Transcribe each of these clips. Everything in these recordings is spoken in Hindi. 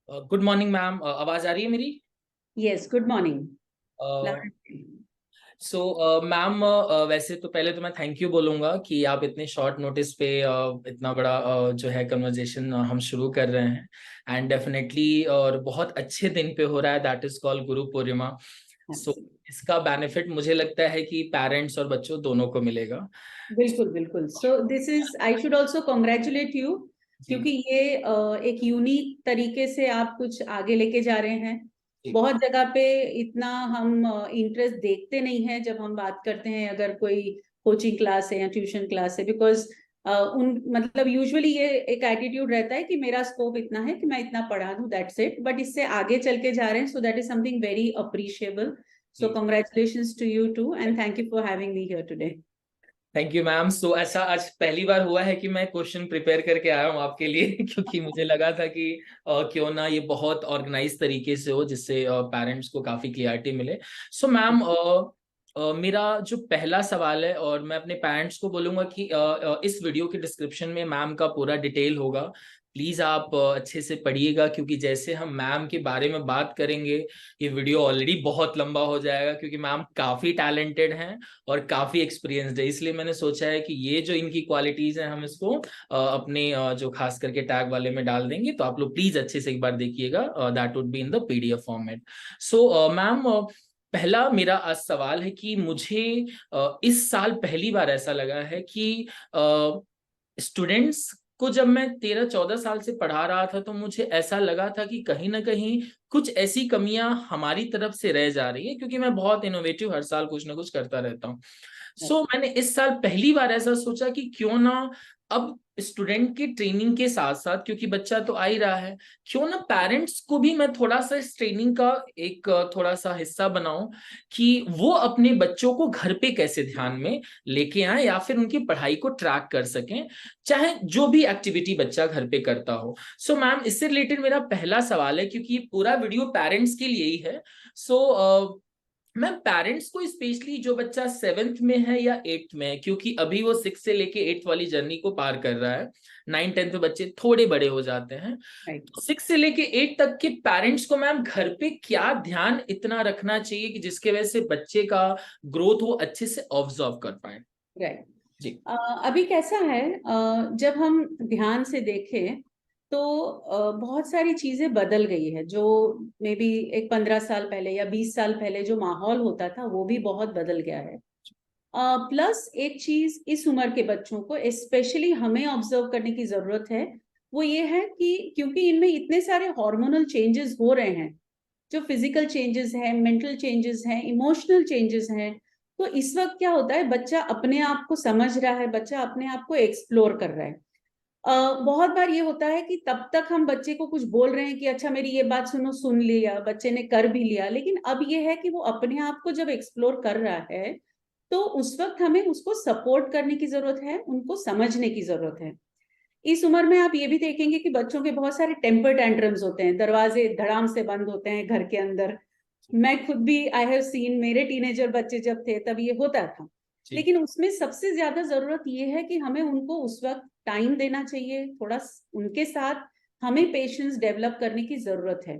गुड मॉर्निंग मैम, आवाज आ रही है मेरी? Yes, good morning. So ma'am, वैसे तो पहले तो मैं थैंक यू बोलूंगा कि आप इतने शॉर्ट नोटिस पे इतना बड़ा जो है कन्वर्जेशन हम शुरू कर रहे हैं। एंड डेफिनेटली और बहुत अच्छे दिन पे हो रहा है, that is called Guru Purnima. सो इसका बेनिफिट मुझे लगता है कि पेरेंट्स और बच्चों दोनों को मिलेगा। बिल्कुल बिल्कुल। So this is, I should also congratulate you, जी क्योंकि ये एक यूनिक तरीके से आप कुछ आगे लेके जा रहे हैं। जी बहुत जगह पे इतना हम इंटरेस्ट देखते नहीं है जब हम बात करते हैं अगर कोई कोचिंग क्लास है या ट्यूशन क्लास है, बिकॉज उन मतलब यूजुअली ये एक एटीट्यूड रहता है कि मेरा स्कोप इतना है कि मैं इतना पढ़ा दूं, दैट्स इट। बट इससे आगे चल के जा रहे हैं, so that is something very appreciable. So जी। Congratulations to you too and thank you for having me here today. Thank you ma'am. So ऐसा आज पहली बार हुआ है कि मैं क्वेश्चन प्रिपेयर करके आया हूँ आपके लिए क्योंकि मुझे लगा था कि क्यों ना ये बहुत ऑर्गेनाइज तरीके से हो जिससे पेरेंट्स को काफी क्लियरिटी मिले। सो मैम, मेरा जो पहला सवाल है, और मैं अपने पेरेंट्स को बोलूंगा कि इस वीडियो के डिस्क्रिप्शन में मैम का पूरा डिटेल होगा। प्लीज आप अच्छे से पढ़िएगा, क्योंकि जैसे हम मैम के बारे में बात करेंगे ये वीडियो ऑलरेडी बहुत लंबा हो जाएगा, क्योंकि मैम काफी टैलेंटेड हैं और काफी एक्सपीरियंस्ड है। इसलिए मैंने सोचा है कि ये जो इनकी क्वालिटीज हैं हम इसको अपने जो खास करके टैग वाले में डाल देंगे, तो आप लोग प्लीज अच्छे से एक बार देखिएगा। That would be in the PDF format. So ma'am, पहला मेरा आज सवाल है कि मुझे इस साल पहली बार ऐसा लगा है कि स्टूडेंट्स को जब मैं 13-14 साल से पढ़ा रहा था तो मुझे ऐसा लगा था कि कहीं ना कहीं कुछ ऐसी कमियां हमारी तरफ से रह जा रही है, क्योंकि मैं बहुत इनोवेटिव हर साल कुछ ना कुछ करता रहता हूँ। मैंने इस साल पहली बार ऐसा सोचा कि क्यों ना अब स्टूडेंट की ट्रेनिंग के साथ साथ, क्योंकि बच्चा तो आ ही रहा है, क्यों ना पेरेंट्स को भी मैं थोड़ा सा इस ट्रेनिंग का एक थोड़ा सा हिस्सा बनाऊं कि वो अपने बच्चों को घर पे कैसे ध्यान में लेके आए या फिर उनकी पढ़ाई को ट्रैक कर सकें, चाहे जो भी एक्टिविटी बच्चा घर पे करता हो। सो मैम, इससे रिलेटेड मेरा पहला सवाल है, क्योंकि ये पूरा वीडियो पेरेंट्स के लिए ही है। सो मैम, पेरेंट्स को स्पेशली जो बच्चा 7th में है या 8th में है, क्योंकि अभी वो 6 से लेके 8th वाली जर्नी को पार कर रहा है, 9-10th में बच्चे थोड़े बड़े हो जाते हैं, राइट। तो 6 से लेके 8 तक के पेरेंट्स को मैम घर पे क्या ध्यान इतना रखना चाहिए कि जिसके वजह से बच्चे का ग्रोथ वो अच्छे से ऑब्जर्व कर पाए? राइट। जी अभी कैसा है, जब हम ध्यान से देखें तो बहुत सारी चीजें बदल गई है। जो मे बी एक 15 साल पहले या 20 साल पहले जो माहौल होता था वो भी बहुत बदल गया है। प्लस एक चीज इस उम्र के बच्चों को स्पेशली हमें ऑब्जर्व करने की जरूरत है, वो ये है कि क्योंकि इनमें इतने सारे हार्मोनल चेंजेस हो रहे हैं, जो फिजिकल चेंजेस हैं, मेंटल चेंजेस हैं, इमोशनल चेंजेस हैं। तो इस वक्त क्या होता है, बच्चा अपने आप को समझ रहा है, बच्चा अपने आप को एक्सप्लोर कर रहा है। बहुत बार ये होता है कि तब तक हम बच्चे को कुछ बोल रहे हैं कि अच्छा मेरी ये बात सुनो, सुन लिया, बच्चे ने कर भी लिया, लेकिन अब ये है कि वो अपने आप को जब एक्सप्लोर कर रहा है तो उस वक्त हमें उसको सपोर्ट करने की जरूरत है, उनको समझने की जरूरत है। इस उम्र में आप ये भी देखेंगे कि बच्चों के बहुत सारे टेम्पर टैंट्रम्स होते हैं, दरवाजे धड़ाम से बंद होते हैं घर के अंदर। मैं खुद भी आई हैव सीन, मेरे टीनेजर बच्चे जब थे तब ये होता था। जी लेकिन उसमें सबसे ज्यादा जरूरत ये है कि हमें उनको उस वक्त टाइम देना चाहिए, थोड़ा उनके साथ हमें पेशेंस डेवलप करने की जरूरत है।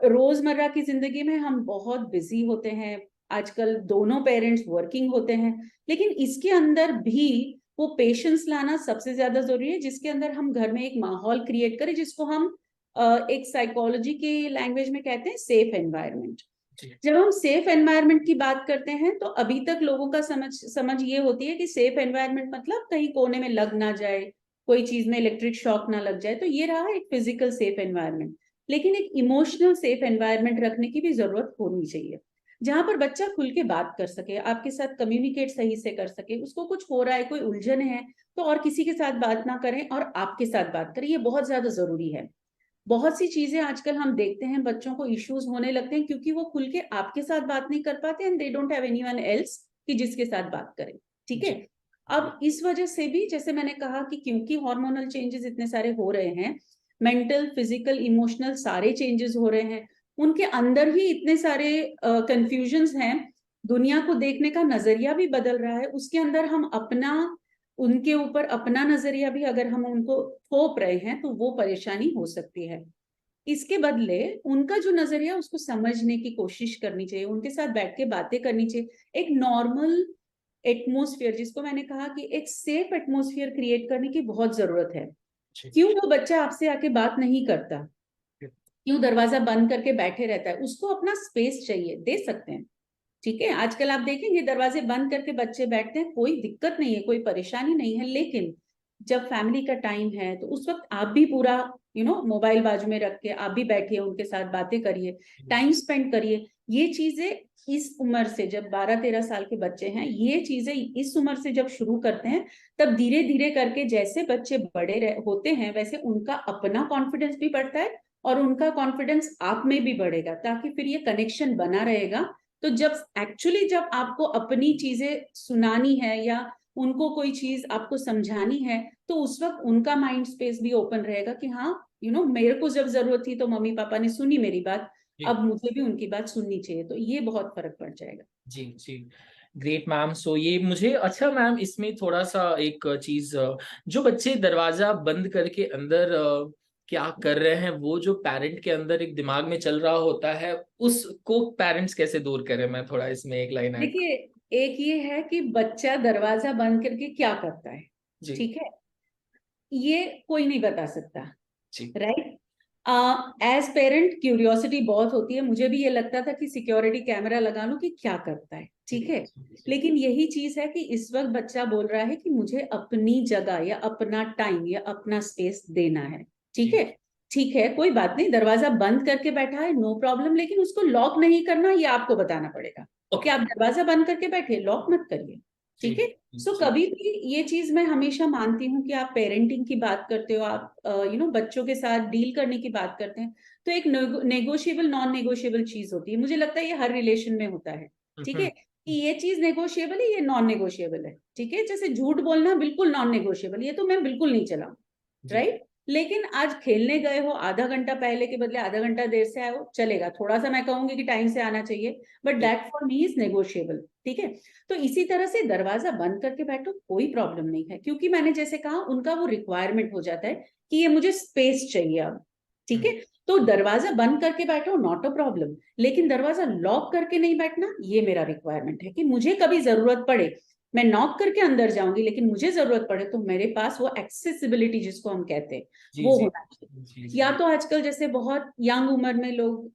रोजमर्रा की जिंदगी में हम बहुत बिजी होते हैं, आजकल दोनों पेरेंट्स वर्किंग होते हैं, लेकिन इसके अंदर भी वो पेशेंस लाना सबसे ज्यादा जरूरी है, जिसके अंदर हम घर में एक माहौल क्रिएट करें जिसको हम एक साइकोलॉजी की लैंग्वेज में कहते हैं सेफ एनवायरनमेंट। जी जब हम सेफ एनवायरनमेंट की बात करते हैं तो अभी तक लोगों का समझ समझ ये होती है कि सेफ एनवायरनमेंट मतलब कहीं कोने में लग ना जाए, कोई चीज में इलेक्ट्रिक शॉक ना लग जाए, तो ये रहा एक फिजिकल सेफ एनवायरनमेंट। लेकिन एक इमोशनल सेफ एनवायरनमेंट रखने की भी जरूरत होनी चाहिए, जहां पर बच्चा खुल के बात कर सके, आपके साथ कम्युनिकेट सही से कर सके, उसको कुछ हो रहा है, कोई उलझन है तो और किसी के साथ बात ना करें और आपके साथ बात करें, ये बहुत ज्यादा जरूरी है। बहुत सी चीजें आजकल हम देखते हैं बच्चों को इश्यूज होने लगते हैं क्योंकि वो खुल के आपके साथ बात नहीं कर पाते and they don't have anyone else कि जिसके साथ बात करें। ठीक है। जी अब इस वजह से भी जैसे मैंने कहा कि क्योंकि हार्मोनल चेंजेस इतने सारे हो रहे हैं, मेंटल फिजिकल इमोशनल सारे चेंजेस हो रहे हैं, उनके अंदर ही इतने सारे कंफ्यूजन्स हैं, दुनिया को देखने का नजरिया भी बदल रहा है, उसके अंदर हम अपना उनके ऊपर अपना नजरिया भी अगर हम उनको थोप रहे हैं तो वो परेशानी हो सकती है। इसके बदले उनका जो नजरिया उसको समझने की कोशिश करनी चाहिए, उनके साथ बैठ के बातें करनी चाहिए, एक नॉर्मल एटमोसफियर, जिसको मैंने कहा कि एक सेफ एटमोसफियर क्रिएट करने की बहुत जरूरत है। क्यों वो बच्चा आपसे आके बात नहीं करता, क्यों दरवाजा बंद करके बैठे रहता है, उसको अपना स्पेस चाहिए, दे सकते हैं। ठीक है, आजकल आप देखेंगे दरवाजे बंद करके बच्चे बैठते हैं, कोई दिक्कत नहीं है, कोई परेशानी नहीं है, लेकिन जब फैमिली का टाइम है तो उस वक्त आप भी पूरा मोबाइल बाजू में रख के आप भी बैठिए, उनके साथ बातें करिए, टाइम स्पेंड करिए। ये चीजें इस उम्र से, जब 12-13 साल के बच्चे हैं, ये चीजें इस उम्र से जब शुरू करते हैं, तब धीरे धीरे करके जैसे बच्चे बड़े होते हैं वैसे उनका अपना कॉन्फिडेंस भी बढ़ता है और उनका कॉन्फिडेंस आप में भी बढ़ेगा, ताकि फिर ये कनेक्शन बना रहेगा। तो जब आपको अपनी चीजें सुनानी है या उनको कोई चीज आपको समझानी है, तो उस वक्त उनका माइंड स्पेस भी ओपन रहेगा कि हाँ, मेरे को जब जरूरत थी तो मम्मी पापा ने सुनी मेरी बात, अब मुझे भी उनकी बात सुननी चाहिए, तो ये बहुत फर्क पड़ जाएगा। जी जी, ग्रेट मैम। सो ये मुझे, अच्छा मैम, इसमें थोड़ा सा एक चीज, जो बच्चे दरवाजा बंद करके अंदर क्या कर रहे हैं, वो जो पेरेंट के अंदर एक दिमाग में चल रहा होता है, उसको पेरेंट्स कैसे दूर करें? मैं थोड़ा इसमें एक लाइन ऐड। देखिए, एक ये है कि बच्चा दरवाजा बंद करके क्या करता है, जी ठीक है, ये कोई नहीं बता सकता, जी राइट। एज पेरेंट क्यूरियोसिटी बहुत होती है, मुझे भी ये लगता था कि सिक्योरिटी कैमरा लगा लूं कि क्या करता है, ठीक है। लेकिन यही चीज है कि इस वक्त बच्चा बोल रहा है कि मुझे अपनी जगह या अपना टाइम या अपना स्पेस देना है, ठीक है। ठीक है, कोई बात नहीं, दरवाजा बंद करके बैठा है, नो प्रॉब्लम, लेकिन उसको लॉक नहीं करना, ये आपको बताना पड़ेगा कि आप दरवाजा बंद करके बैठे, लॉक मत करिए, ठीक है। सो कभी भी ये चीज मैं हमेशा मानती हूँ कि आप पेरेंटिंग की बात करते हो, आप बच्चों के साथ डील करने की बात करते हैं, तो एक नेगोशिएबल नॉन नेगोशिएबल चीज होती है, मुझे लगता है ये हर रिलेशन में होता है, ठीक है, कि ये चीज नेगोशिएबल है, ये नॉन नेगोशिएबल है, ठीक है। जैसे झूठ बोलना बिल्कुल नॉन नेगोशिएबल, ये तो मैं बिल्कुल नहीं चलाऊं, राइट। लेकिन आज खेलने गए हो, आधा घंटा पहले के बदले आधा घंटा देर से आए हो, चलेगा, थोड़ा सा मैं कहूंगी कि टाइम से आना चाहिए, but that for me is negotiable, ठीक है। तो इसी तरह से दरवाजा बंद करके बैठो, कोई प्रॉब्लम नहीं है, क्योंकि मैंने जैसे कहा उनका वो रिक्वायरमेंट हो जाता है कि ये मुझे स्पेस चाहिए अब, ठीक है। तो दरवाजा बंद करके बैठो, नॉट अ प्रॉब्लम, लेकिन दरवाजा लॉक करके नहीं बैठना, ये मेरा रिक्वायरमेंट है कि मुझे कभी जरूरत पड़े, मैं नॉक करके अंदर जाऊंगी, लेकिन मुझे जरूरत पड़े तो मेरे पास वो एक्सेसिबिलिटी जिसको हम कहते हैं वो होना चाहिए। या तो आजकल जैसे बहुत यंग उम्र में लोग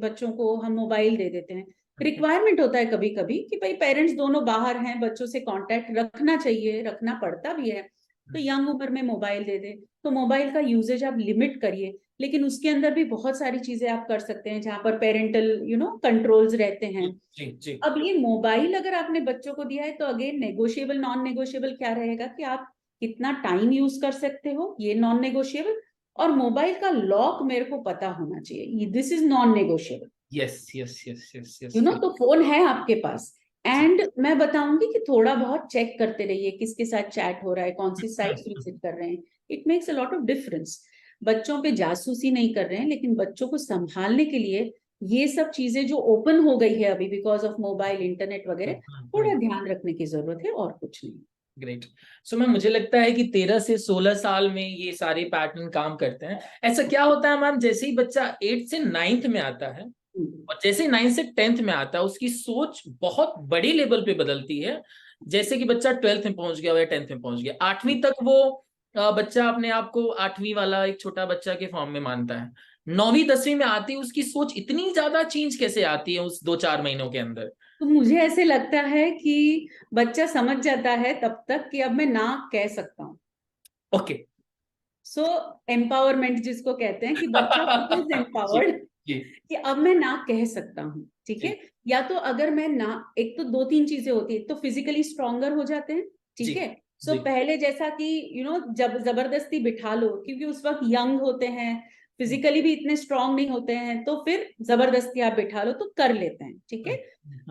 बच्चों को हम मोबाइल दे देते हैं, रिक्वायरमेंट होता है कभी कभी कि भाई पेरेंट्स दोनों बाहर हैं, बच्चों से कांटेक्ट रखना चाहिए, रखना पड़ता भी है, तो यंग उम्र में मोबाइल दे दे, तो मोबाइल का यूजेज आप लिमिट करिए, लेकिन उसके अंदर भी बहुत सारी चीजें आप कर सकते हैं जहां पर पेरेंटल कंट्रोल्स रहते हैं। अब ये मोबाइल अगर आपने बच्चों को दिया है तो अगेन नेगोशिएबल नॉन नेगोशिएबल क्या रहेगा कि आप कितना टाइम यूज कर सकते हो, ये नॉन नेगोशिएबल, और मोबाइल का लॉक मेरे को पता होना चाहिए, this is non negotiable. Yes yes yes yes yes, तो फोन है आपके पास, एंड मैं बताऊंगी कि थोड़ा बहुत चेक करते रहिए किसके साथ चैट हो रहा है, कौन सी साइट्स विजिट कर रहे हैं, it makes a lot of difference. बच्चों पे जासूसी नहीं कर रहे हैं, लेकिन बच्चों को संभालने के लिए ये सब चीजें जो ओपन हो गई है अभी बिकॉज ऑफ मोबाइल इंटरनेट वगैरह, थोड़ा ध्यान रखने की जरूरत है, और कुछ नहीं। ग्रेट। सो मैम, मुझे लगता है कि 13 से 16 साल में ये सारे पैटर्न काम करते हैं। ऐसा क्या होता है मैम, जैसे ही बच्चा 8 से 9th में आता है और जैसे ही 9 से 10th में आता है, उसकी सोच बहुत बड़ी लेवल पे बदलती है। जैसे कि बच्चा 12th में पहुंच गया या 10th में पहुंच गया, 8वीं तक वो बच्चा अपने आप को 8वीं वाला एक छोटा बच्चा के फॉर्म में मानता है। 9वीं 10वीं में आती है उसकी सोच इतनी ज्यादा चेंज कैसे आती है उस 2-4 महीनों के अंदर? तो मुझे ऐसे लगता है कि बच्चा समझ जाता है तब तक कि अब मैं ना कह सकता हूँ। ओके। सो एम्पावरमेंट जिसको कहते हैं कि बच्चा इज एम्पावर्ड कि अब मैं ना कह सकता हूँ, ठीक है। या तो अगर मैं ना, एक तो 2-3 चीजें होती है, तो फिजिकली स्ट्रॉन्गर हो जाते हैं, ठीक है। सो पहले जैसा कि जब जबरदस्ती बिठा लो, क्योंकि उस वक्त यंग होते हैं, फिजिकली भी इतने स्ट्रांग नहीं होते हैं, तो फिर जबरदस्ती आप बिठा लो तो कर लेते हैं, ठीक है।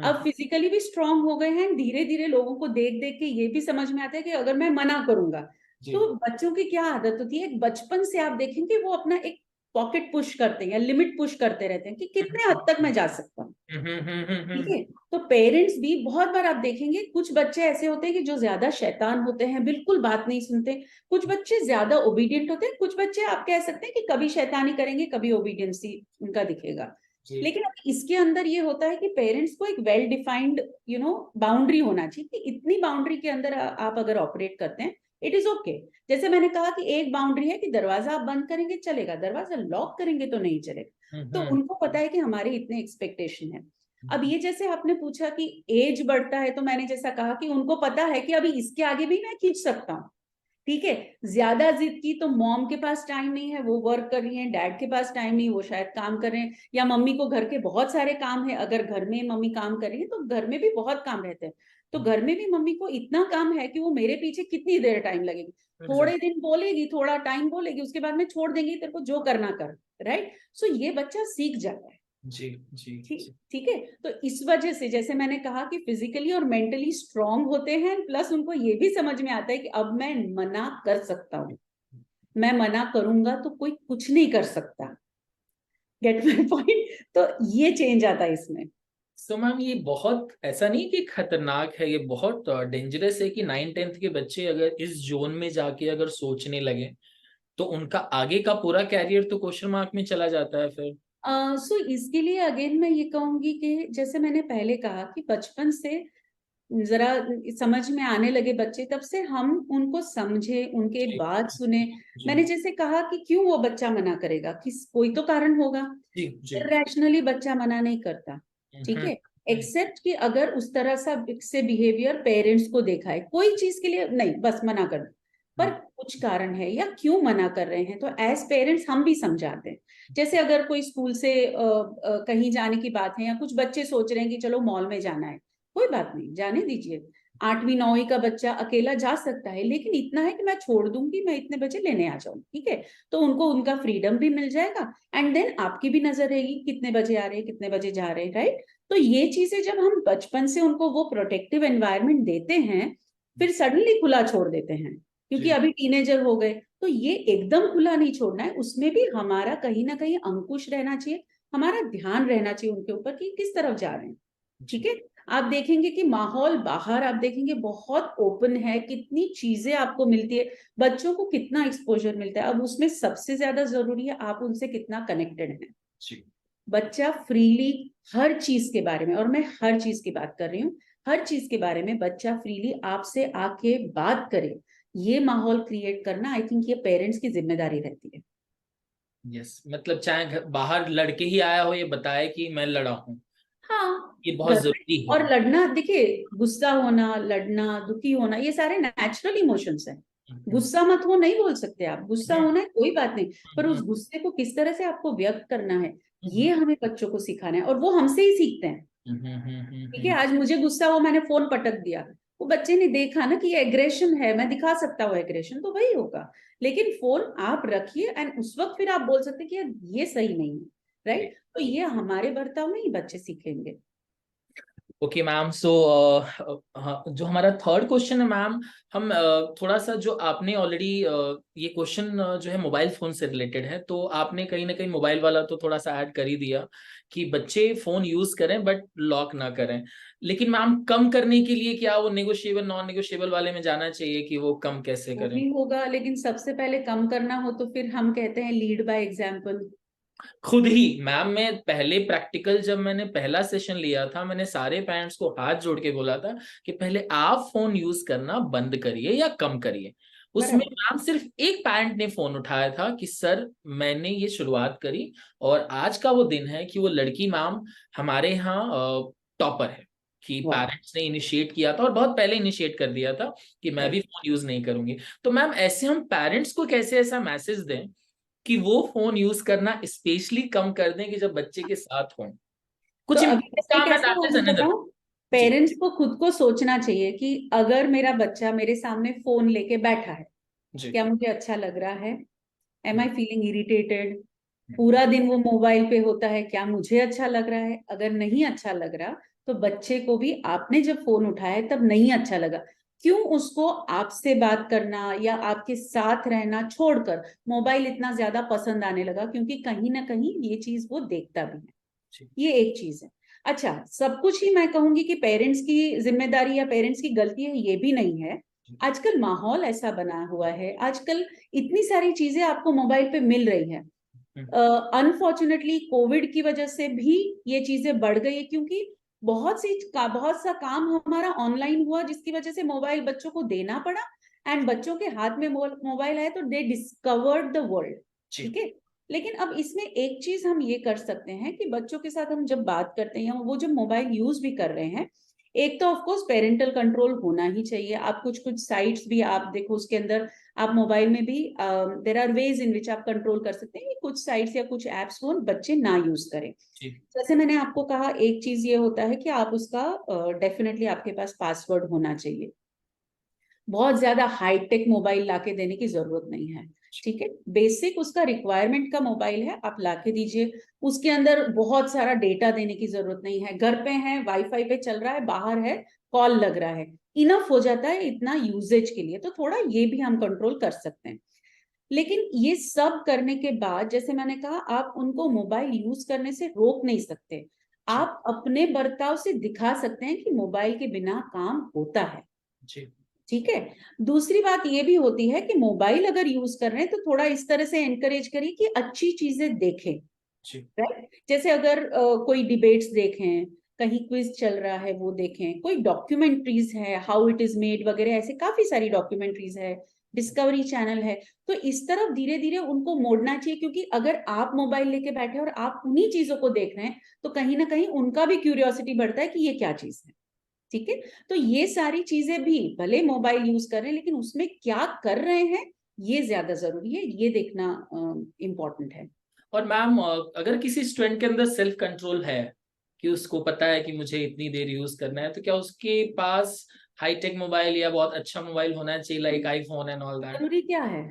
अब फिजिकली भी स्ट्रांग हो गए हैं, धीरे धीरे लोगों को देख देख के ये भी समझ में आता है कि अगर मैं मना करूंगा, तो बच्चों की क्या आदत होती है, बचपन से आप देखेंगे वो अपना एक पॉकेट पुश करते हैं या लिमिट पुश करते रहते हैं कि कितने हद तक मैं जा सकता हूँ। ठीक है, तो पेरेंट्स भी बहुत बार आप देखेंगे कुछ बच्चे ऐसे होते हैं कि जो ज्यादा शैतान होते हैं, बिल्कुल बात नहीं सुनते। कुछ बच्चे ज्यादा ओबीडियंट होते हैं, कुछ बच्चे आप कह सकते हैं कि कभी शैतानी करेंगे, कभी ओबीडियंसी उनका दिखेगा। लेकिन अब इसके अंदर ये होता है कि पेरेंट्स को एक वेल डिफाइंड बाउंड्री होना चाहिए कि इतनी बाउंड्री के अंदर आप अगर ऑपरेट करते हैं, इट इज ओके। जैसे मैंने कहा कि एक बाउंड्री है कि दरवाजा आप बंद करेंगे चलेगा, दरवाजा लॉक करेंगे तो नहीं चलेगा। तो उनको पता है कि हमारे इतने एक्सपेक्टेशन है। अब ये जैसे आपने पूछा कि एज बढ़ता है, तो मैंने जैसा कहा कि उनको पता है कि अभी इसके आगे भी मैं खींच सकता हूँ। ठीक है, ज्यादा जिद की तो मॉम के पास टाइम नहीं है, वो वर्क कर रही है, डैड के पास टाइम नहीं, वो शायद काम कर रहे हैं, या मम्मी को घर के बहुत सारे काम है। अगर घर में मम्मी काम कर रही है तो घर में भी बहुत काम रहते हैं, तो घर में भी मम्मी को इतना काम है कि वो मेरे पीछे कितनी देर टाइम लगेगी। थोड़े दिन बोलेगी, थोड़ा टाइम बोलेगी, उसके बाद में छोड़ देंगी, तेरे को जो करना कर। राइट, सो ये बच्चा सीख जाता है। जी जी ठीक है, तो इस वजह से जैसे मैंने कहा कि फिजिकली और मेंटली स्ट्रांग होते हैं, प्लस उनको ये भी समझ में आता है कि अब मैं मना कर सकता हूँ, मैं मना करूंगा तो कोई कुछ नहीं कर सकता। Gate my point? तो ये चेंज आता है इसमें। सो मैम, ये बहुत ऐसा नहीं कि खतरनाक है, ये बहुत डेंजरस है कि 9th-10th के बच्चे अगर इस जोन में जाके अगर सोचने लगे तो उनका आगे का पूरा कैरियर तो क्वेश्चन मार्क में चला जाता है फिर। सो इसके लिए अगेन मैं ये कहूंगी कि जैसे मैंने पहले कहा कि बचपन से जरा समझ में आने लगे बच्चे, तब से हम उनको समझे, उनके जी बात सुने। जी मैंने जैसे कहा कि क्यों वो बच्चा मना करेगा, किस कोई तो कारण होगा। जी जी। इरेशनली बच्चा मना नहीं करता। ठीक है, एक्सेप्ट कि अगर उस तरह से बिहेवियर पेरेंट्स को देखा है, कोई चीज के लिए नहीं बस मना कर दो, पर कुछ कारण है या क्यों मना कर रहे हैं, तो एज पेरेंट्स हम भी समझाते हैं। जैसे अगर कोई स्कूल से कहीं जाने की बात है, या कुछ बच्चे सोच रहे हैं कि चलो मॉल में जाना है, कोई बात नहीं, जाने दीजिए। 8वीं 9वीं का बच्चा अकेला जा सकता है, लेकिन इतना है कि मैं छोड़ दूंगी, मैं इतने बजे लेने आ जाऊंगी। ठीक है, तो उनको उनका फ्रीडम भी मिल जाएगा, एंड देन आपकी भी नजर रहेगी कितने बजे आ रहे हैं, कितने बजे जा रहे हैं। राइट, तो ये चीजें जब हम बचपन से उनको वो प्रोटेक्टिव एनवायरनमेंट देते हैं, फिर सडनली खुला छोड़ देते हैं क्योंकि अभी टीनेजर हो गए, तो ये एकदम खुला नहीं छोड़ना है। उसमें भी हमारा कहीं ना कहीं अंकुश रहना चाहिए, हमारा ध्यान रहना चाहिए उनके ऊपर कि किस तरफ जा रहे हैं। ठीक है, आप देखेंगे कि माहौल बाहर आप देखेंगे बहुत ओपन है, कितनी चीजें आपको मिलती है, बच्चों को कितना एक्सपोजर मिलता है। अब उसमें सबसे ज्यादा जरूरी है आप उनसे कितना कनेक्टेड हैं। बच्चा फ्रीली हर चीज के बारे में, और मैं हर चीज की बात कर रही हूँ, हर चीज के बारे में बच्चा फ्रीली आपसे आके बात करे, ये माहौल क्रिएट करना आई थिंक ये पेरेंट्स की जिम्मेदारी रहती है। यस, मतलब चाहे बाहर लड़के ही आया हो, ये बताए कि मैं लड़ा हूँ, हाँ, ये बहुत घर में। जरूरी है। और लड़ना, देखिए गुस्सा होना, लड़ना, दुखी होना, ये सारे नेचुरल इमोशंस हैं। गुस्सा मत हो नहीं बोल सकते आप, गुस्सा होना है कोई बात नहीं, पर उस गुस्से को किस तरह से आपको व्यक्त करना है, ये हमें बच्चों को सिखाना है, और वो हमसे ही सीखते हैं। ठीक है, आज मुझे गुस्सा हो, मैंने फोन पटक दिया, वो बच्चे ने देखा ना कि ये एग्रेशन है, मैं दिखा सकता हूँ एग्रेशन, तो वही होगा। लेकिन फोन आप रखिए एंड उस वक्त फिर आप बोल सकते हैं कि यार ये सही नहीं है। राइट, तो ये हमारे बर्ताव में ही बच्चे सीखेंगे। ओके मैम, सो जो हमारा थर्ड क्वेश्चन है मैम, हम थोड़ा सा जो आपने ऑलरेडी ये क्वेश्चन जो है मोबाइल फोन से रिलेटेड है, तो आपने कहीं ना कहीं मोबाइल वाला तो थोड़ा सा ऐड कर ही दिया कि बच्चे फोन यूज करें बट लॉक ना करें। लेकिन मैम, कम करने के लिए क्या वो नेगोशिएबल नॉन नेगोशिएबल वाले में जाना चाहिए कि वो कम कैसे वो करें? भी होगा, लेकिन सबसे पहले कम करना हो तो फिर हम कहते हैं लीड बाय एग्जाम्पल। खुद ही मैम, मैं पहले प्रैक्टिकल जब मैंने पहला सेशन लिया था, मैंने सारे पेरेंट्स को हाथ जोड़ के बोला था कि पहले आप फोन यूज करना बंद करिए या कम करिए। उसमें बराबर। मैम सिर्फ एक पेरेंट ने फोन उठाया था कि सर मैंने ये शुरुआत करी, और आज का वो दिन है कि वो लड़की मैम हमारे यहाँ टॉपर है, कि वाह। पेरेंट्स ने इनिशिएट किया था और बहुत पहले इनिशिएट कर दिया था कि मैं भी फोन यूज नहीं करूंगी। तो मैम, ऐसे हम पेरेंट्स को कैसे ऐसा मैसेज दें कि वो फोन यूज करना स्पेशली कम कर दें कि जब बच्चे के साथ हों? तो कुछ अभी इम्पोर्टेंट जैसे काम है, कैसा दैट है इज मैं अनदर। बताऊं, जी पेरेंट्स को खुद को सोचना चाहिए कि अगर मेरा बच्चा मेरे सामने फोन लेके बैठा है, जी। क्या मुझे अच्छा लग रहा है? Am I feeling irritated? पूरा दिन वो मोबाइल पे होता है, क्या मुझे अच्छा लग रहा है? अगर नहीं अच्छा लग रहा, तो बच्चे को भी आपने जब फोन उठाया है तब नहीं अच्छा लगा, क्यों उसको आपसे बात करना या आपके साथ रहना छोड़कर मोबाइल इतना ज्यादा पसंद आने लगा, क्योंकि कहीं ना कहीं ये चीज वो देखता भी है। ये एक चीज है। अच्छा, सब कुछ ही मैं कहूंगी कि पेरेंट्स की जिम्मेदारी या पेरेंट्स की गलती है, ये भी नहीं है। आजकल माहौल ऐसा बना हुआ है, आजकल इतनी सारी चीजें आपको मोबाइल पे मिल रही है। अनफॉर्चुनेटली कोविड की वजह से भी ये चीजें बढ़ गई है, क्योंकि बहुत सा काम हमारा ऑनलाइन हुआ, जिसकी वजह से मोबाइल बच्चों को देना पड़ा, एंड बच्चों के हाथ में मोबाइल आया तो दे डिस्कवर्ड द वर्ल्ड। ठीक है, लेकिन अब इसमें एक चीज हम ये कर सकते हैं कि बच्चों के साथ हम जब बात करते हैं, वो जब मोबाइल यूज भी कर रहे हैं, एक तो ऑफ कोर्स पेरेंटल कंट्रोल होना ही चाहिए। आप कुछ कुछ साइट्स भी आप देखो, उसके अंदर आप मोबाइल में भी देयर आर वेज इन विच आप कंट्रोल कर सकते हैं कि कुछ साइट्स या कुछ एप्स वो बच्चे ना यूज करें। जैसे मैंने आपको कहा, एक चीज ये होता है कि आप उसका डेफिनेटली आपके पास पासवर्ड होना चाहिए। बहुत ज्यादा हाईटेक मोबाइल लाके देने की जरूरत नहीं है। ठीक है, बेसिक उसका रिक्वायरमेंट का मोबाइल है, आप लाके दीजिए। उसके अंदर बहुत सारा डेटा देने की जरूरत नहीं है। घर पे है, वाईफाई पे चल रहा है, बाहर है, कॉल लग रहा है, इनफ हो जाता है इतना यूजेज के लिए। तो थोड़ा ये भी हम कंट्रोल कर सकते हैं। लेकिन ये सब करने के बाद, जैसे मैंने कहा, आप उनको मोबाइल यूज करने से रोक नहीं सकते। आप अपने बर्ताव से दिखा सकते हैं कि मोबाइल के बिना काम होता है। ठीक है, दूसरी बात ये भी होती है कि मोबाइल अगर यूज कर रहे हैं तो थोड़ा इस तरह से एनकरेज करिए कि अच्छी चीजें देखें। राइट, जैसे अगर कोई डिबेट्स देखें, कहीं क्विज चल रहा है वो देखें, कोई डॉक्यूमेंट्रीज है, हाउ इट इज मेड वगैरह, ऐसे काफी सारी डॉक्यूमेंट्रीज है, डिस्कवरी चैनल है। तो इस तरफ धीरे धीरे उनको मोड़ना चाहिए, क्योंकि अगर आप मोबाइल लेके बैठे और आप उन्हीं चीजों को देख रहे हैं तो कहीं ना कहीं उनका भी क्यूरियोसिटी बढ़ता है कि ये क्या चीज है। ठीक है, तो ये सारी चीजें भी, भले मोबाइल यूज कर रहे हैं लेकिन उसमें क्या कर रहे हैं ये ज्यादा जरूरी है, ये देखना इम्पोर्टेंट है। और मैम, अगर किसी स्टूडेंट के अंदर सेल्फ कंट्रोल है कि उसको पता है कि मुझे इतनी देर यूज करना है, तो क्या उसके पास हाईटेक मोबाइल या बहुत अच्छा मोबाइल होना चाहिए, like iPhone and all that? जरूरी क्या है?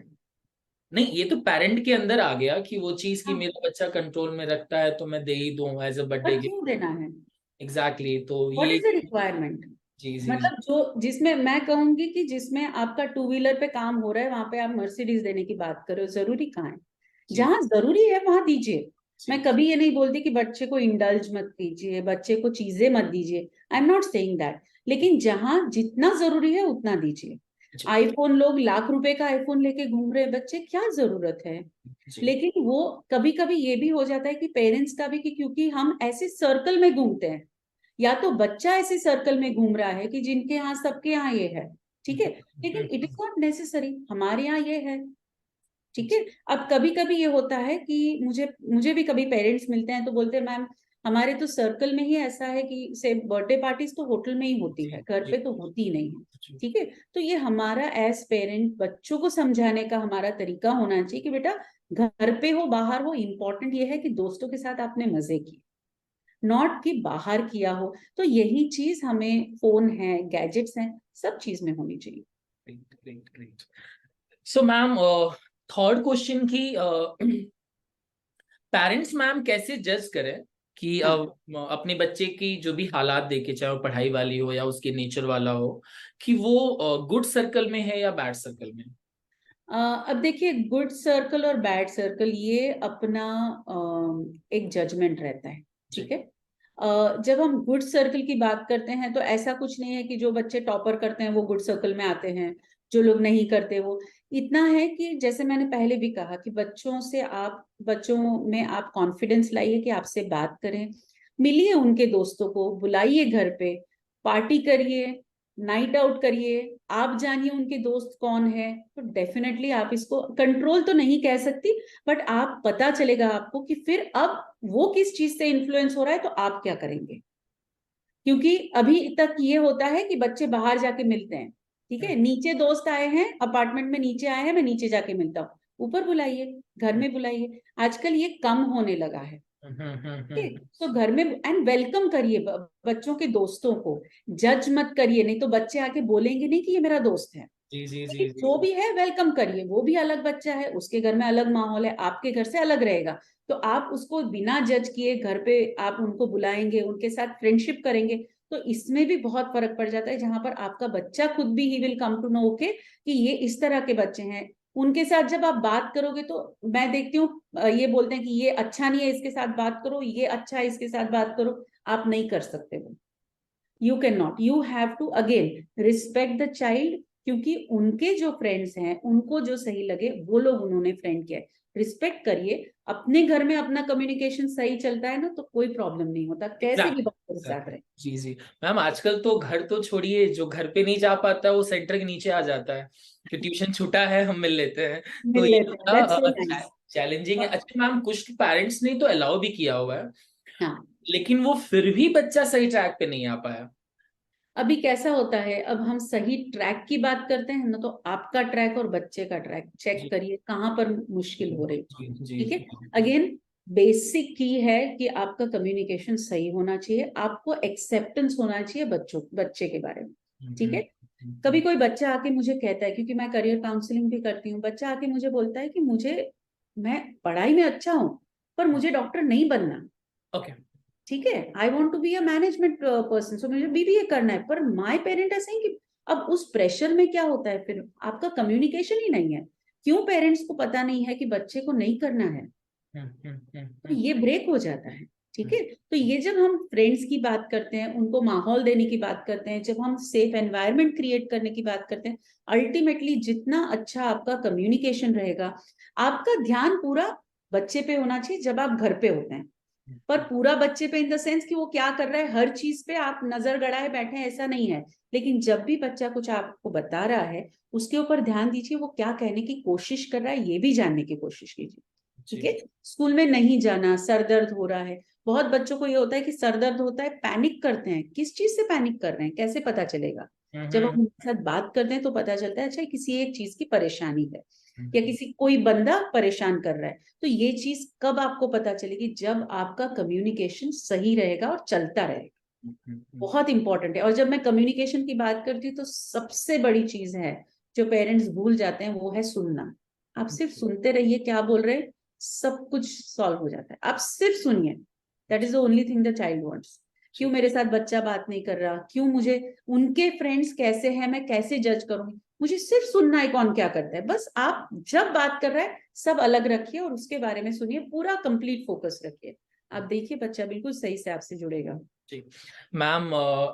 नहीं, ये तो पेरेंट के अंदर आ गया कि वो चीज की हाँ, मेरा बच्चा कंट्रोल में रखता है तो मैं दे ही दूं एज अ बर्थडे पर गिफ्ट। क्यों देना है? एग्जैक्टली, तो व्हाट ये। Is the requirement? जी जी जी मतलब जो जिसमें मैं कहूंगी कि जिसमें आपका टू व्हीलर पे काम हो रहा है, वहां पे आप मर्सिडीज देने की बात करो, जरूरी कहाँ है? जी जहां जरूरी है वहां दीजिए। मैं जी कभी ये नहीं बोलती कि बच्चे को इंडल्ज मत कीजिए, बच्चे को चीजें मत दीजिए, I am not saying that, लेकिन जहां जितना जरूरी है उतना दीजिए। जी आईफोन, लोग लाख रुपए का आईफोन लेके घूम रहे हैं बच्चे, क्या जरूरत है? जी लेकिन वो कभी कभी ये भी हो जाता है कि पेरेंट्स का भी, कि क्योंकि हम ऐसे सर्कल में घूमते हैं, या तो बच्चा ऐसे सर्कल में घूम रहा है कि जिनके यहाँ सबके यहाँ ये है। ठीक है, लेकिन इट इज नॉट नेसेसरी, हमारे यहाँ ये है। ठीक है, अब कभी कभी ये होता है कि मुझे मुझे भी कभी पेरेंट्स मिलते हैं तो बोलते हैं, मैम हमारे तो सर्कल में ही ऐसा है कि से बर्थडे पार्टीज तो होटल में ही होती जी है, घर जी पे तो होती ही नहीं है। जी ठीक है, तो ये हमारा एज पेरेंट बच्चों को समझाने का हमारा तरीका होना चाहिए कि बेटा, घर पे हो बाहर हो, इम्पोर्टेंट ये है कि दोस्तों के साथ आपने मजे किए, नॉट कि बाहर किया हो। तो यही चीज हमें, फोन है, गैजेट्स हैं, सब चीज में होनी चाहिए। Great great great. So ma'am, third question की, पेरेंट्स मैम कैसे जज करें कि हाँ, अपने बच्चे की जो भी हालात देखे, चाहे वो पढ़ाई वाली हो या उसके नेचर वाला हो, कि वो गुड सर्कल में है या बैड सर्कल में? अब देखिए, गुड सर्कल और बैड सर्कल ये अपना एक जजमेंट रहता है। ठीक जी है, जब हम गुड सर्कल की बात करते हैं तो ऐसा कुछ नहीं है कि जो बच्चे टॉपर करते हैं वो गुड सर्कल में आते हैं, जो लोग नहीं करते वो। इतना है कि जैसे मैंने पहले भी कहा कि बच्चों में आप कॉन्फिडेंस लाइए कि आपसे बात करें, मिलिए उनके दोस्तों को, बुलाइए घर पे, पार्टी करिए, नाइट आउट करिए, आप जानिए उनके दोस्त कौन है। तो डेफिनेटली आप इसको कंट्रोल तो नहीं कह सकती, बट आप पता चलेगा आपको कि फिर अब वो किस चीज से इन्फ्लुएंस हो रहा है तो आप क्या करेंगे। क्योंकि अभी तक ये होता है कि बच्चे बाहर जाके मिलते हैं, ठीक है, नीचे दोस्त आए हैं, अपार्टमेंट में नीचे आए हैं, मैं नीचे जाके मिलता हूँ, ऊपर बुलाइए, घर में बुलाइए। आजकल ये कम होने लगा है। तो घर में एंड वेलकम करिए बच्चों के दोस्तों को, जज मत करिए, नहीं तो बच्चे आके बोलेंगे नहीं कि ये मेरा दोस्त है। जी जी जी लेकिन जी जो भी है वेलकम करिए, वो भी अलग बच्चा है, उसके घर में अलग माहौल है, आपके घर से अलग रहेगा। तो आप उसको बिना जज किए घर पे आप उनको बुलाएंगे, उनके साथ फ्रेंडशिप करेंगे, तो इसमें भी बहुत फर्क पड़ जाता है, जहां पर आपका बच्चा खुद भी he will come to know okay कि ये इस तरह के बच्चे हैं। उनके साथ जब आप बात करोगे तो मैं देखती हूँ ये बोलते हैं कि ये अच्छा नहीं है, इसके साथ बात करो, ये अच्छा है, इसके साथ बात करो। आप नहीं कर सकते वो, you can not, you have to again respect the child, क्योंकि उनके जो फ्रेंड्स हैं उनको जो सही लगे वो लोग उन्होंने फ्रेंड किया है, रिस्पेक्ट करिए। अपने घर में अपना कम्युनिकेशन सही चलता है ना, तो कोई प्रॉब्लम नहीं होता, कैसे भी बच्चों के साथ रहे। जी जी मैम, आजकल तो घर तो छोड़िए, जो घर पे नहीं जा पाता है वो सेंटर के नीचे आ जाता है कि ट्यूशन छूटा है, हम मिल लेते हैं। तो मिल ये लेते हैं, दैट्स सो नाइस। चैलेंजिंग है। अच्छा मैम, कुछ पेरेंट्स ने तो अलाउ भी किया हुआ है, हाँ, लेकिन वो फिर भी बच्चा सही ट्रैक पे नहीं आ पाया। अभी कैसा होता है, अब हम सही ट्रैक की बात करते हैं ना, तो आपका ट्रैक और बच्चे का ट्रैक चेक जी करिए कहाँ पर मुश्किल हो रही। जी जी ठीक है, जी अगेन बेसिक की है कि आपका कम्युनिकेशन सही होना चाहिए, आपको एक्सेप्टेंस होना चाहिए बच्चे के बारे में। ठीक है, कभी कोई बच्चा आके मुझे कहता है, क्योंकि मैं करियर काउंसलिंग भी करती हूँ, बच्चा आके मुझे बोलता है कि मुझे, मैं पढ़ाई में अच्छा हूँ पर मुझे डॉक्टर नहीं बनना। ओके। ठीक है, I want to be a management person, so मुझे बीबीए करना है, पर माई पेरेंट ऐसे कि अब उस प्रेशर में क्या होता है, फिर आपका कम्युनिकेशन ही नहीं है। क्यों पेरेंट्स को पता नहीं है कि बच्चे को नहीं करना है, तो ये ब्रेक हो जाता है। ठीक है, तो ये जब हम फ्रेंड्स की बात करते हैं, उनको माहौल देने की बात करते हैं, जब हम सेफ एनवायरनमेंट क्रिएट करने की बात करते हैं, अल्टीमेटली जितना अच्छा आपका कम्युनिकेशन रहेगा, आपका ध्यान पूरा बच्चे पे होना चाहिए जब आप घर पे होते हैं। पर पूरा बच्चे पे इन द सेंस कि वो क्या कर रहा है, हर चीज पे आप नजर गड़ाए बैठे हैं, ऐसा नहीं है। लेकिन जब भी बच्चा कुछ आपको बता रहा है, उसके ऊपर ध्यान दीजिए, वो क्या कहने की कोशिश कर रहा है, ये भी जानने की कोशिश कीजिए। ठीक है, स्कूल में नहीं जाना, सर दर्द हो रहा है, बहुत बच्चों को ये होता है कि सर दर्द होता है, पैनिक करते हैं, किस चीज से पैनिक कर रहे हैं, कैसे पता चलेगा? जब हम उनके साथ बात करते हैं तो पता चलता है, अच्छा किसी एक चीज की परेशानी है, या किसी कोई बंदा परेशान कर रहा है। तो ये चीज कब आपको पता चलेगी, जब आपका कम्युनिकेशन सही रहेगा और चलता रहेगा। बहुत इंपॉर्टेंट है। और जब मैं कम्युनिकेशन की बात करती हूँ तो सबसे बड़ी चीज है जो पेरेंट्स भूल जाते हैं, वो है सुनना। आप सिर्फ सुनते रहिए क्या बोल रहे हैं, सब कुछ सॉल्व हो जाता है। आप सिर्फ सुनिए, that is the only thing the child wants. क्यों मेरे साथ बच्चा बात नहीं कर रहा, क्यों मुझे, उनके फ्रेंड्स कैसे हैं, मैं कैसे जज करूंगी, मुझे सिर्फ सुनना है कौन क्या करता है। बस आप जब बात कर रहे हैं सब अलग रखिए और उसके बारे में सुनिए, पूरा कंप्लीट फोकस रखिए। आप देखिए बच्चा बिल्कुल सही से आपसे जुड़ेगा। जी मैम,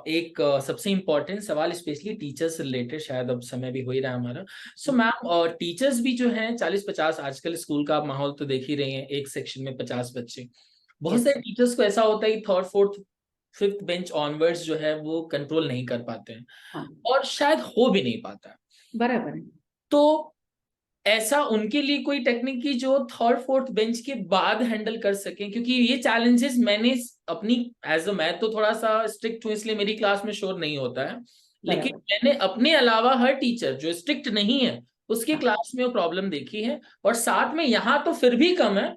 एक सबसे इम्पोर्टेंट सवाल स्पेशली टीचर्स से रिलेटेड, शायद अब समय भी हो ही रहा है हमारा। सो मैम, टीचर्स भी जो हैं 40-50, आजकल स्कूल का माहौल तो देख ही रहे हैं, एक सेक्शन में 50 बच्चे। बहुत यस, सारे टीचर्स को ऐसा होता है कि third fourth fifth bench onwards जो है वो कंट्रोल नहीं कर पाते हैं, हाँ, और शायद हो भी नहीं पाता है। बराबर है। तो ऐसा उनके लिए कोई टेक्निक की जो थर्ड फोर्थ बेंच के बाद हैंडल कर सके, क्योंकि ये चैलेंजेस मैंने अपनी, एज अ मैं तो थोड़ा सा स्ट्रिक्ट हूँ इसलिए मेरी क्लास में शोर नहीं होता है, लेकिन बराबर, मैंने अपने अलावा हर टीचर जो स्ट्रिक्ट नहीं है उसके हाँ, क्लास में वो प्रॉब्लम देखी है। और साथ में यहाँ तो फिर भी कम है,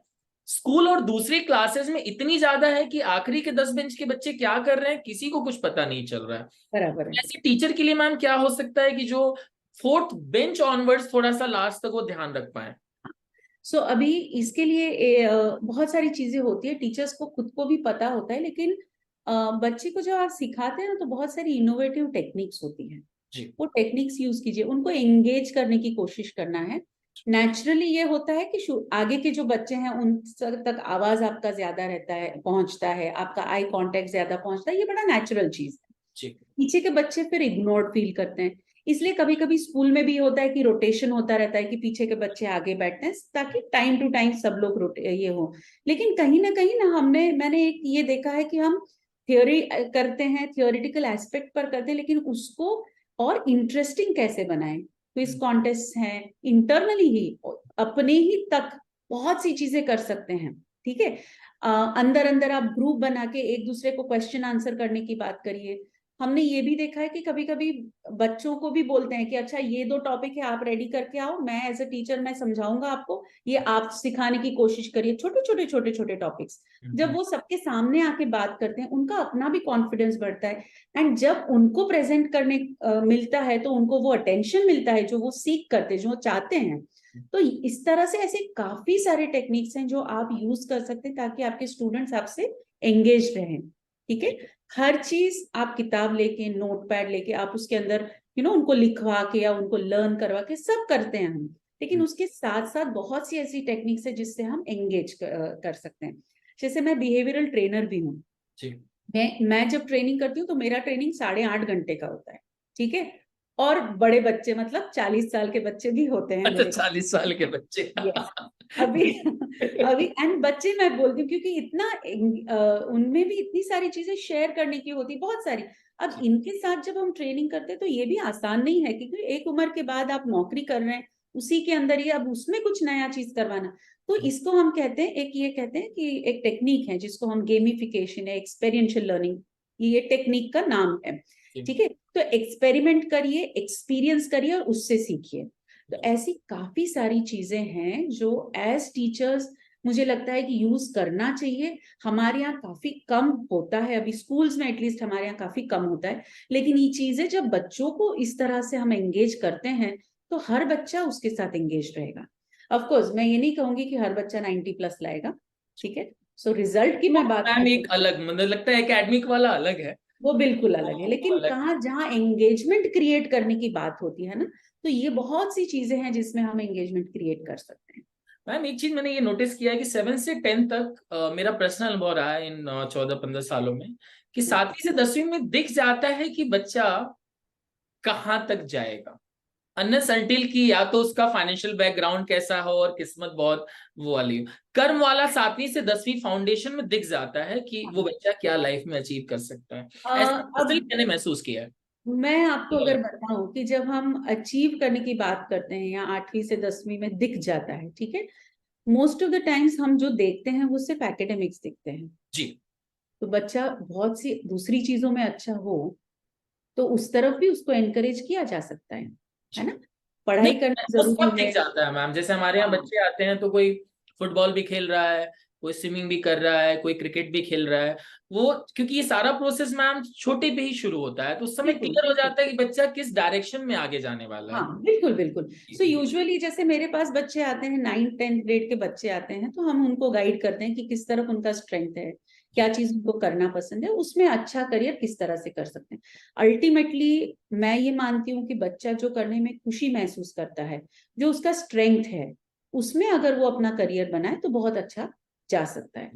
स्कूल और दूसरी क्लासेस में इतनी ज्यादा है कि आखिरी के 10 बेंच के बच्चे क्या कर रहे हैं किसी को कुछ पता नहीं चल रहा है। बराबर है। ऐसे टीचर के लिए मैम क्या हो सकता है कि जो फोर्थ बेंच ऑनवर्ड्स थोड़ा सा लास्ट तक वो ध्यान रख पाए? अभी इसके लिए बहुत सारी चीजें होती है, टीचर्स को खुद को भी पता होता है, लेकिन बच्चे को जब आप सिखाते हैं ना, तो बहुत सारी इनोवेटिव टेक्निक्स होती हैं। जी वो टेक्निक्स यूज कीजिए, उनको एंगेज करने की कोशिश करना है। नेचुरली ये होता है कि आगे के जो बच्चे हैं उन तक आवाज आपका ज्यादा रहता है, पहुंचता है, आपका आई कांटेक्ट ज्यादा पहुंचता है, ये बड़ा नेचुरल चीज है। जी पीछे के बच्चे फिर इग्नोर्ड फील करते हैं, इसलिए कभी कभी स्कूल में भी होता है कि रोटेशन होता रहता है कि पीछे के बच्चे आगे बैठते हैं, ताकि टाइम टू टाइम सब लोग ये हो। लेकिन कहीं ना मैंने एक ये देखा है कि हम थ्योरी करते हैं, थियोरिटिकल एस्पेक्ट पर करते हैं, लेकिन उसको और इंटरेस्टिंग कैसे बनाएं। क्विज कॉन्टेस्ट हैं, इंटरनली ही अपने ही तक बहुत सी चीजें कर सकते हैं। ठीक है, अंदर अंदर आप ग्रुप बना के एक दूसरे को क्वेश्चन आंसर करने की बात करिए। हमने ये भी देखा है कि कभी कभी बच्चों को भी बोलते हैं कि अच्छा ये 2 टॉपिक है, आप रेडी करके आओ, मैं एज अ टीचर मैं समझाऊंगा आपको, ये आप सिखाने की कोशिश करिए। छोटे छोटे टॉपिक्स जब वो सबके सामने आके बात करते हैं, उनका अपना भी कॉन्फिडेंस बढ़ता है। एंड जब उनको प्रेजेंट करने मिलता है, तो उनको वो अटेंशन मिलता है जो वो सीख करते, जो वो चाहते हैं। तो इस तरह से ऐसे काफी सारे टेक्निक्स हैं जो आप यूज कर सकते हैं, ताकि आपके स्टूडेंट्स आपसे एंगेज रहें। ठीक है। हर चीज आप किताब लेके, नोट पैड लेके आप उसके अंदर उनको लिखवा के या उनको लर्न करवा के सब करते हैं हम, लेकिन उसके साथ साथ बहुत सी ऐसी टेक्निक्स है जिससे हम एंगेज कर सकते हैं। जैसे मैं बिहेवियरल ट्रेनर भी हूँ। मैं जब ट्रेनिंग करती हूँ तो मेरा ट्रेनिंग 8.5 घंटे का होता है, ठीक है। और बड़े बच्चे, मतलब 40 साल के बच्चे भी होते हैं मेरे 40 साल के बच्चे। यस। अभी अभी एंड बच्चे मैं बोलती हूँ क्योंकि इतना उनमें भी इतनी सारी चीजें शेयर करने की होती, बहुत सारी। अब इनके साथ जब हम ट्रेनिंग करते हैं तो ये भी आसान नहीं है, क्योंकि एक उम्र के बाद आप नौकरी कर रहे हैं, उसी के अंदर ही अब उसमें कुछ नया चीज करवाना। तो इसको हम कहते हैं, ये कहते हैं कि एक टेक्निक है जिसको हम गेमिफिकेशन है, एक्सपेरिएंशियल लर्निंग, ये टेक्निक का नाम है, ठीक है। तो एक्सपेरिमेंट करिए, एक्सपीरियंस करिए और उससे सीखिए। तो ऐसी काफी सारी चीजें हैं जो एज टीचर्स मुझे लगता है कि यूज करना चाहिए। हमारे यहाँ काफी कम होता है, अभी स्कूल्स में एटलीस्ट हमारे यहाँ काफी कम होता है, लेकिन ये चीजें जब बच्चों को इस तरह से हम एंगेज करते हैं तो हर बच्चा उसके साथ एंगेज रहेगा। ऑफ कोर्स मैं ये नहीं कहूंगी कि हर बच्चा 90+ लाएगा, ठीक है। सो रिजल्ट की मैं बात मैम एक अलग, मुझे लगता है एकेडमिक वाला अलग है, वो बिल्कुल अलग है, लेकिन कहाँ जहाँ एंगेजमेंट क्रिएट करने की बात होती है ना, तो ये बहुत सी चीजें हैं जिसमें हम एंगेजमेंट क्रिएट कर सकते हैं। मैम एक चीज मैंने ये नोटिस किया है कि 7 से 10 तक मेरा पर्सनल अनुभव रहा है इन 14-15 सालों में, कि 7वीं से 10वीं में दिख जाता है कि बच्चा कहाँ तक जाएगा, अनलेस अनटिल की या तो उसका फाइनेंशियल बैकग्राउंड कैसा हो और किस्मत बहुत वो वाली हो। कर्म वाला 7वीं से 10वीं फाउंडेशन में दिख जाता है कि वो बच्चा क्या लाइफ में अचीव कर सकता है। ऐसा अब मैंने महसूस किया है। मैं आपको अगर बताऊं कि जब हम अचीव करने की बात करते हैं या 8वीं से 10वीं में दिख जाता है, ठीक है, मोस्ट ऑफ द टाइम्स हम जो देखते हैं वो सिर्फ एकेडमिक्स दिखते हैं जी। तो बच्चा बहुत सी दूसरी चीजों में अच्छा हो तो उस तरफ भी उसको एनकरेज किया जा सकता है ना। पढ़ाई नहीं, करना वो जरूरी सब है। दिख जाता है मैम, जैसे हमारे यहाँ हाँ बच्चे आते हैं तो कोई फुटबॉल भी खेल रहा है, कोई स्विमिंग भी कर रहा है, कोई क्रिकेट भी खेल रहा है। वो क्योंकि ये सारा प्रोसेस मैम छोटे पे ही शुरू होता है, तो उस समय बिल्कुल क्लियर हो बिल्कुल। जाता है कि बच्चा किस डायरेक्शन में आगे जाने वाला है। हाँ बिल्कुल बिल्कुल। सो यूजुअली जैसे मेरे पास बच्चे आते हैं, 9th-10th ग्रेड के बच्चे आते हैं, तो हम उनको गाइड करते हैं कि किस तरफ उनका स्ट्रेंथ है, क्या चीज उनको करना पसंद है, उसमें अच्छा करियर किस तरह से कर सकते हैं। अल्टीमेटली मैं ये मानती हूँ कि बच्चा जो करने में खुशी महसूस करता है, जो उसका स्ट्रेंथ है, उसमें अगर वो अपना करियर बनाए तो बहुत अच्छा जा सकता है।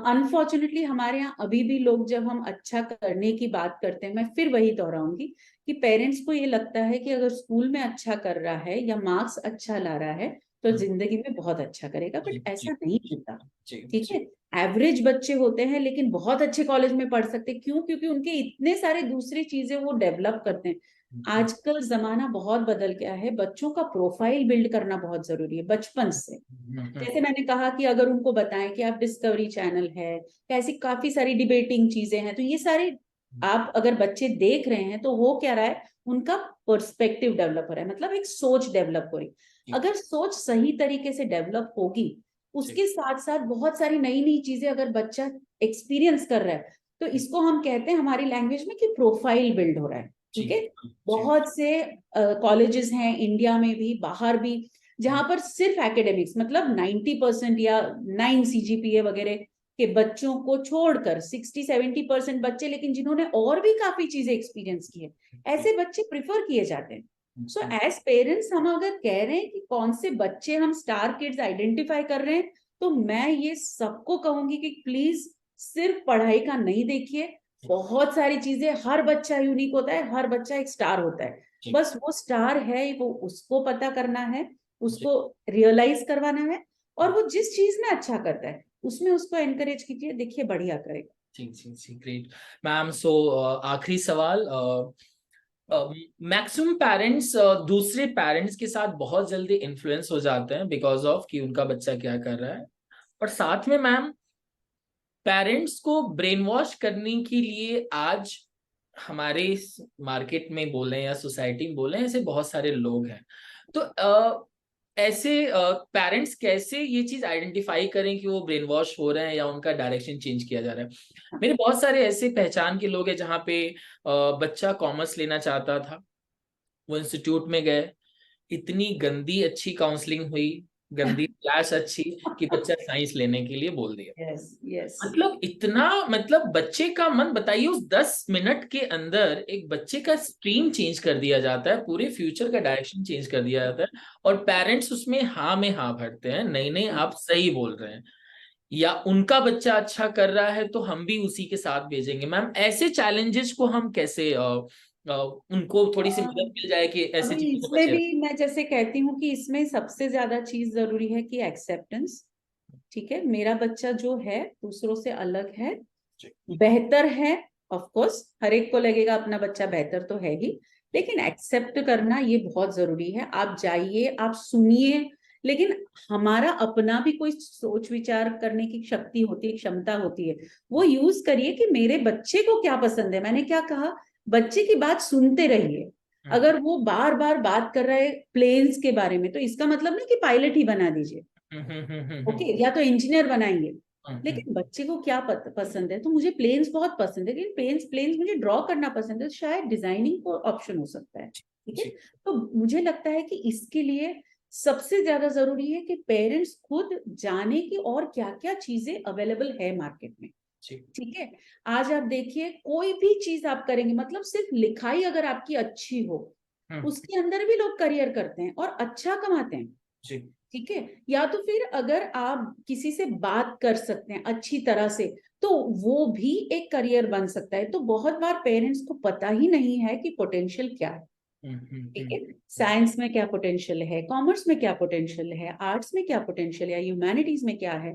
अनफॉर्चुनेटली हमारे यहाँ अभी भी लोग, जब हम अच्छा करने की बात करते हैं, मैं फिर वही दोहराऊंगी कि पेरेंट्स को ये लगता है कि अगर स्कूल में अच्छा कर रहा है या मार्क्स अच्छा ला रहा है तो जिंदगी में बहुत अच्छा करेगा, बट ऐसा नहीं होता, ठीक है। एवरेज बच्चे होते हैं लेकिन बहुत अच्छे कॉलेज में पढ़ सकते हैं, क्यों? क्योंकि उनके इतने सारे दूसरी चीजें वो डेवलप करते हैं। आजकल जमाना बहुत बदल गया है, बच्चों का प्रोफाइल बिल्ड करना बहुत जरूरी है बचपन से। जैसे मैंने कहा कि अगर उनको बताएं कि आप डिस्कवरी चैनल है, ऐसी काफी सारी डिबेटिंग चीजें हैं, तो ये सारे आप अगर बच्चे देख रहे हैं तो हो क्या रहा है, उनका पर्सपेक्टिव डेवलप हो रहा है, मतलब एक सोच डेवलप हो रही। अगर सोच सही तरीके से डेवलप होगी, उसके साथ साथ बहुत सारी नई नई चीजें अगर बच्चा एक्सपीरियंस कर रहा है, तो इसको हम कहते हैं हमारी लैंग्वेज में कि प्रोफाइल बिल्ड हो रहा है, ठीक है। बहुत से कॉलेजेस हैं इंडिया में भी, बाहर भी, जहां पर सिर्फ एकेडमिक्स, मतलब 90% या 9 CGPA वगैरह के बच्चों को छोड़कर 60-70% बच्चे, लेकिन जिन्होंने और भी काफी चीजें एक्सपीरियंस की है, ऐसे बच्चे प्रिफर किए जाते हैं। सो एज पेरेंट्स हम अगर कह रहे हैं कि कौन से बच्चे हम स्टार किड्स आइडेंटिफाई कर रहे हैं, तो मैं ये सबको कहूंगी कि प्लीज सिर्फ पढ़ाई का नहीं देखिए, बहुत सारी चीजें, हर बच्चा यूनिक होता है, हर बच्चा एक स्टार होता है, बस वो स्टार है वो उसको पता करना है, उसको रियलाइज करवाना है, और वो जिस चीज में अच्छा करता है उसमें उसको एनकरेज कीजिए, देखिए बढ़िया करेगा। जी जी जी, ग्रेट मैम। सो आखिरी सवाल, मैक्सिमम पेरेंट्स दूसरे पेरेंट्स के साथ बहुत जल्दी इन्फ्लुएंस हो जाते हैं बिकॉज ऑफ कि उनका बच्चा क्या कर रहा है, और साथ में मैम पेरेंट्स को ब्रेन वॉश करने के लिए आज हमारे मार्केट में बोले या सोसाइटी में बोले, ऐसे बहुत सारे लोग हैं। तो ऐसे पेरेंट्स कैसे ये चीज आइडेंटिफाई करें कि वो ब्रेन वॉश हो रहे हैं या उनका डायरेक्शन चेंज किया जा रहा है। मेरे बहुत सारे ऐसे पहचान के लोग हैं जहाँ पे बच्चा कॉमर्स लेना चाहता था, वो इंस्टीट्यूट में गए, इतनी गंदी अच्छी काउंसलिंग हुई, गंदी क्लास अच्छी कि बच्चा साइंस लेने के लिए बोल दिया। Yes yes. मतलब इतना, मतलब बच्चे का मन, बताइए उस 10 मिनट के अंदर एक बच्चे का स्ट्रीम चेंज कर दिया जाता है, पूरे फ्यूचर का डायरेक्शन चेंज कर दिया जाता है, और पेरेंट्स उसमें हाँ में हाँ भरते हैं, नहीं नहीं आप सही बोल रहे हैं, या उनका बच्चा अच्छा कर रहा है तो हम भी उसी के साथ भेजेंगे। मैम ऐसे चैलेंजेस को हम कैसे उनको थोड़ी सी मदद मिल जाए कि ऐसी अभी चीजों से इसमें बचे भी मैं जैसे कहती हूँ कि इसमें सबसे ज्यादा चीज जरूरी है कि एक्सेप्टेंस। ठीक है, मेरा बच्चा जो है दूसरों से अलग है, बेहतर है। ऑफ कोर्स हर एक को लगेगा अपना बच्चा बेहतर तो है ही, लेकिन एक्सेप्ट करना ये बहुत जरूरी है। आप जाइए, आप सुनिए, लेकिन हमारा अपना भी कोई सोच विचार करने की शक्ति होती है, क्षमता होती है, वो यूज करिए कि मेरे बच्चे को क्या पसंद है। मैंने क्या कहा, बच्चे की बात सुनते रहिए। अगर वो बार बार बात कर रहा है प्लेन्स के बारे में, तो इसका मतलब नहीं कि पायलट ही बना दीजिए, ओके, या तो इंजीनियर बनाएंगे। लेकिन बच्चे को क्या पसंद है, तो मुझे प्लेन्स बहुत पसंद है, लेकिन प्लेन्स प्लेन्स मुझे ड्रॉ करना पसंद है, तो शायद डिजाइनिंग को ऑप्शन हो सकता है। ठीक है, तो मुझे लगता है कि इसके लिए सबसे ज्यादा जरूरी है कि पेरेंट्स खुद जाने की और क्या क्या चीजें अवेलेबल है मार्केट में। ठीक है, आज आप देखिए कोई भी चीज आप करेंगे, मतलब सिर्फ लिखाई अगर आपकी अच्छी हो, उसके अंदर भी लोग करियर करते हैं और अच्छा कमाते हैं। ठीक है, या तो फिर अगर आप किसी से बात कर सकते हैं अच्छी तरह से, तो वो भी एक करियर बन सकता है। तो बहुत बार पेरेंट्स को पता ही नहीं है कि पोटेंशियल क्या है। ठीक है, साइंस में क्या पोटेंशियल है, कॉमर्स में क्या पोटेंशियल है, आर्ट्स में क्या पोटेंशियल है, ह्यूमैनिटीज में क्या है,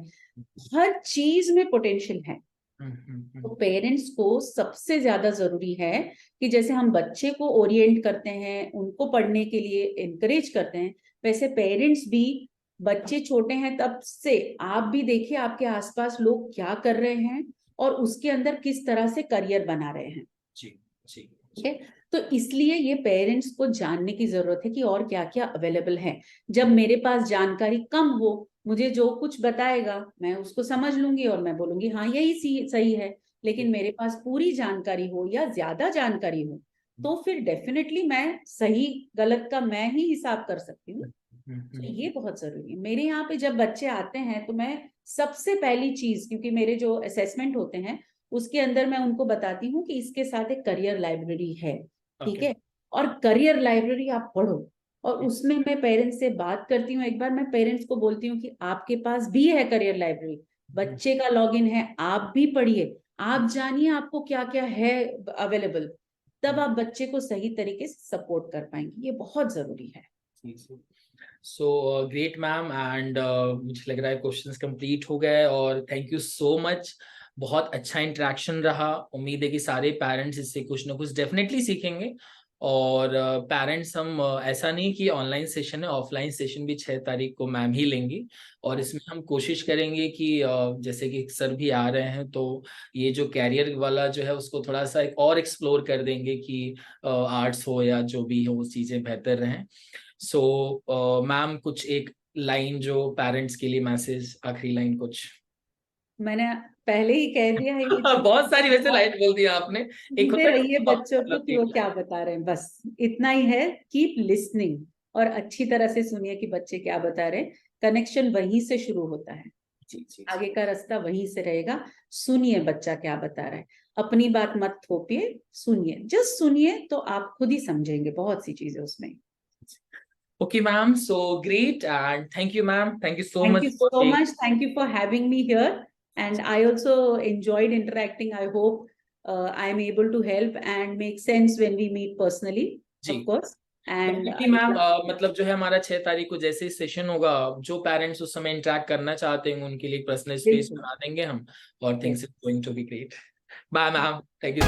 हर चीज में पोटेंशियल है। तो पेरेंट्स को सबसे ज्यादा जरूरी है कि जैसे हम बच्चे को ओरिएंट करते हैं, उनको पढ़ने के लिए एनकरेज करते हैं, वैसे पेरेंट्स भी, बच्चे छोटे हैं तब से आप भी देखिए आपके आसपास लोग क्या कर रहे हैं और उसके अंदर किस तरह से करियर बना रहे हैं। ठीक है, तो इसलिए ये पेरेंट्स को जानने की जरूरत है कि और क्या क्या अवेलेबल है। जब मेरे पास जानकारी कम हो, मुझे जो कुछ बताएगा मैं उसको समझ लूंगी और मैं बोलूंगी हाँ यही सही है, लेकिन मेरे पास पूरी जानकारी हो या ज्यादा जानकारी हो, तो फिर डेफिनेटली मैं सही गलत का मैं ही हिसाब कर सकती हूँ। तो ये बहुत जरूरी है। मेरे यहाँ पे जब बच्चे आते हैं तो मैं सबसे पहली चीज, क्योंकि मेरे जो असेसमेंट होते हैं उसके अंदर मैं उनको बताती हूँ कि इसके साथ एक करियर लाइब्रेरी है। ठीक है, और करियर लाइब्रेरी आप पढ़ो, और उसमें मैं पेरेंट्स से बात करती हूँ। एक बार मैं पेरेंट्स को बोलती हूँ कि आपके पास भी है करियर लाइब्रेरी, बच्चे का लॉगिन है, आप भी पढ़िए, आप जानिए आपको क्या क्या है अवेलेबल, तब आप बच्चे को सही तरीके से सपोर्ट कर पाएंगे। ये बहुत जरूरी है। सो ग्रेट मैम, एंड मुझे लग रहा है क्वेश्चंस कंप्लीट हो गए, और थैंक यू सो मच। बहुत अच्छा इंटरेक्शन रहा। उम्मीद है कि सारे पेरेंट्स इससे कुछ ना कुछ डेफिनेटली सीखेंगे। और पेरेंट्स हम ऐसा नहीं कि ऑनलाइन सेशन है, ऑफलाइन सेशन भी 6 तारीख को मैम ही लेंगी, और इसमें हम कोशिश करेंगे कि जैसे कि सर भी आ रहे हैं, तो ये जो कैरियर वाला जो है उसको थोड़ा सा एक और एक्सप्लोर कर देंगे कि आर्ट्स हो या जो भी हो, वो चीज़ें बेहतर रहें। सो मैम कुछ एक लाइन जो पेरेंट्स के लिए मैसेज, आखिरी लाइन कुछ। मैंने पहले ही कह दिया है ये बहुत सारी वैसे लाइन बोल दिया आपने। एक सुनते रहिए बच्चों को कि वो क्या बता रहे हैं, बस इतना ही है। कीप लिसनिंग, और अच्छी तरह से सुनिए कि बच्चे क्या बता रहे हैं। कनेक्शन वहीं से शुरू होता है, आगे का रास्ता वहीं से रहेगा। सुनिए बच्चा क्या बता रहा है, अपनी बात मत थोपिए, सुनिए, जस्ट सुनिए, तो आप खुद ही समझेंगे बहुत सी चीजें उसमें। Okay, ma'am. So great, and thank you, ma'am. Thank you so Thank much you for so much. Thank you for having me here. And I also enjoyed interacting. I hope I am able to help and make sense when we meet personally, of course. And ma'am मतलब जो है हमारा 6 तारीख को जैसे सेशन होगा, जो पेरेंट्स उस समय इंटरेक्ट करना चाहते हैं उनके लिए पर्सनल स्पेस बना देंगे हम, और things is going to be great. Bye ma'am, thank you.